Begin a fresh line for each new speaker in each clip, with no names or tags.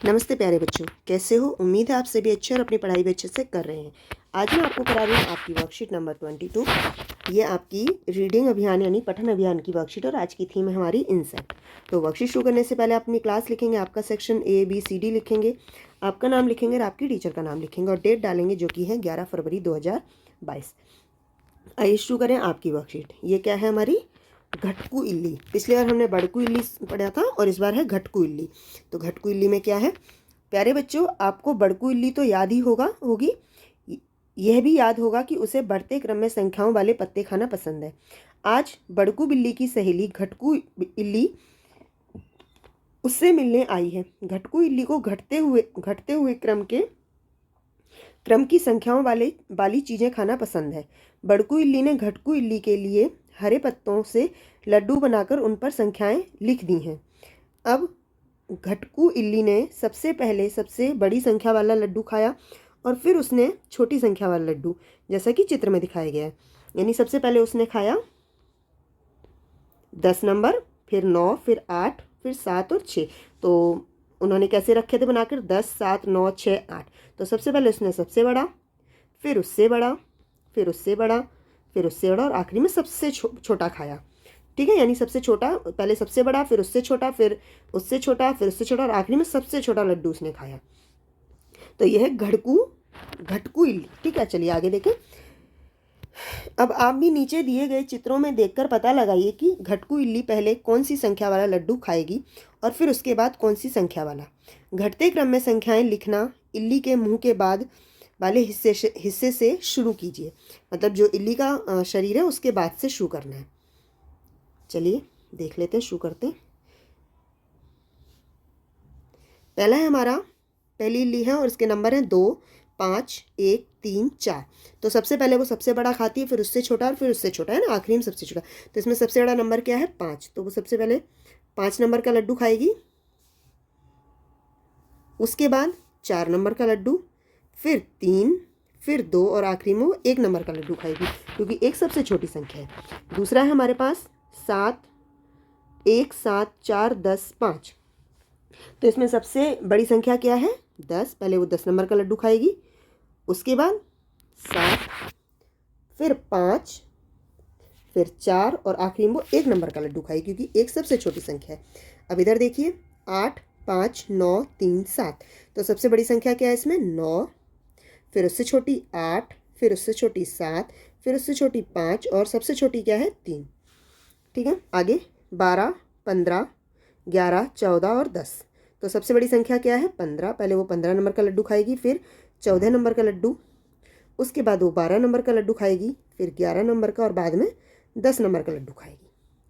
नमस्ते प्यारे बच्चों, कैसे हो? उम्मीद है आप सभी अच्छे और अपनी पढ़ाई भी अच्छे से कर रहे हैं। आज मैं आपको करा रही हूँ आपकी वर्कशीट नंबर 22। ये आपकी रीडिंग अभियान यानी पठन अभियान की वर्कशीट और आज की थीम है हमारी इंसेक्ट। तो वर्कशीट शुरू करने से पहले आप अपनी क्लास लिखेंगे, आपका सेक्शन ABCD लिखेंगे, आपका नाम लिखेंगे और आपकी टीचर का नाम लिखेंगे और डेट डालेंगे जो कि है 11 फरवरी 2022। आइए शुरू करें आपकी वर्कशीट। ये क्या है हमारी घटकू इल्ली। पिछली बार हमने बड़कू इल्ली पढ़ा था और इस बार है घटकू इल्ली। तो घटकू इल्ली में क्या है प्यारे बच्चों, आपको बड़कू इल्ली तो याद ही होगी। यह भी याद होगा कि उसे बढ़ते क्रम में संख्याओं वाले पत्ते खाना पसंद है। आज बड़कू बिल्ली की सहेली घटकू इल्ली उससे मिलने आई है। घटकू इल्ली को घटते हुए क्रम की संख्याओं वाली चीज़ें खाना पसंद है। बड़कू इल्ली ने घटकू इल्ली के लिए हरे पत्तों से लड्डू बनाकर उन पर संख्याएं लिख दी हैं। अब घटकू इल्ली ने सबसे पहले सबसे बड़ी संख्या वाला लड्डू खाया और फिर उसने छोटी संख्या वाला लड्डू, जैसा कि चित्र में दिखाया गया है। यानी सबसे पहले उसने खाया 10 नंबर, फिर 9, फिर 8, फिर 7 और 6। तो उन्होंने कैसे रखे थे बनाकर? 10, 7, 9, 6, 8। तो सबसे पहले उसने सबसे बड़ा, फिर उससे बड़ा, फिर उससे बड़ा, फिर उससे बड़ा और आखिरी में सबसे छोटा खाया। ठीक है, यानी सबसे छोटा, पहले सबसे बड़ा, फिर उससे छोटा, फिर उससे छोटा, फिर उससे छोटा और आखिरी में सबसे छोटा लड्डू उसने खाया। तो यह है घटकू इल्ली। ठीक है, चलिए आगे देखें। अब आप भी नीचे दिए गए चित्रों में देखकर पता लगाइए कि घटकू इल्ली पहले कौन सी संख्या वाला लड्डू खाएगी और फिर उसके बाद कौन सी संख्या वाला। घटते क्रम में संख्याएं लिखना इल्ली के मुंह के बाद वाले हिस्से से शुरू कीजिए। मतलब जो इल्ली का शरीर है उसके बाद से शुरू करना है। चलिए देख लेते हैं, शुरू करते हैं। पहला है हमारा, पहली इल्ली है और इसके नंबर हैं 2, 5, 1, 3, 4। तो सबसे पहले वो सबसे बड़ा खाती है, फिर उससे छोटा और फिर उससे छोटा, है ना, आखिरी में सबसे छोटा। तो इसमें सबसे बड़ा नंबर क्या है? 5। तो वो सबसे पहले 5 नंबर का लड्डू खाएगी, उसके बाद 4 नंबर का लड्डू, फिर 3, फिर 2 और आखिरी में वो 1 नंबर का लड्डू खाएगी, क्योंकि 1 सबसे छोटी संख्या है। दूसरा है हमारे पास 7, 1, 7, 4, 10, 5। तो इसमें सबसे बड़ी संख्या क्या है? 10। पहले वो 10 नंबर का लड्डू खाएगी, उसके बाद 7, फिर 5, फिर 4 और आखिरी में वो 1 नंबर का लड्डू खाएगी, क्योंकि 1 सबसे छोटी संख्या है। अब इधर देखिए, 8, 5, 9, 3, 7। तो सबसे बड़ी संख्या क्या है इसमें? 9, फिर उससे छोटी 8, फिर उससे छोटी 7, फिर उससे छोटी 5 और सबसे छोटी क्या है? 3। ठीक है, आगे 12, 15, 11, 14 और 10। तो सबसे बड़ी संख्या क्या है? 15। पहले वो 15 नंबर का लड्डू खाएगी, फिर 14 नंबर का लड्डू, उसके बाद वो 12 नंबर का लड्डू खाएगी, फिर 11 नंबर का और बाद में 10 नंबर का लड्डू खाएगी।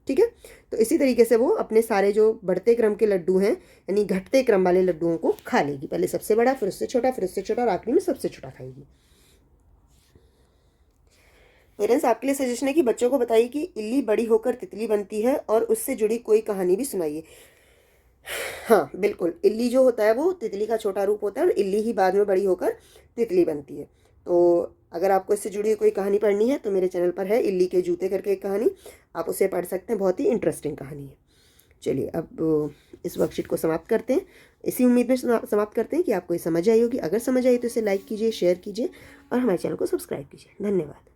ठीक है, तो इसी तरीके से वो अपने सारे जो बढ़ते क्रम के लड्डू हैं यानी घटते क्रम वाले लड्डुओं को खा लेगी। पहले सबसे बड़ा, फिर उससे छोटा, फिर उससे छोटा और आखिरी में सबसे छोटा खाएगी। पेरेंट्स, आपके लिए सजेशन है कि बच्चों को बताइए कि इल्ली बड़ी होकर तितली बनती है और उससे जुड़ी कोई कहानी भी सुनाइए। हाँ बिल्कुल, इल्ली जो होता है वो तितली का छोटा रूप होता है और इल्ली ही बाद में बड़ी होकर तितली बनती है। तो अगर आपको इससे जुड़ी हुई कोई कहानी पढ़नी है तो मेरे चैनल पर है इल्ली के जूते करके एक कहानी, आप उसे पढ़ सकते हैं, बहुत ही इंटरेस्टिंग कहानी है। चलिए अब इस वर्कशीट को समाप्त करते हैं। इसी उम्मीद में समाप्त करते हैं कि आपको ये समझ आई होगी। अगर समझ आई तो इसे लाइक कीजिए, शेयर कीजिए और हमारे चैनल को सब्सक्राइब कीजिए। धन्यवाद।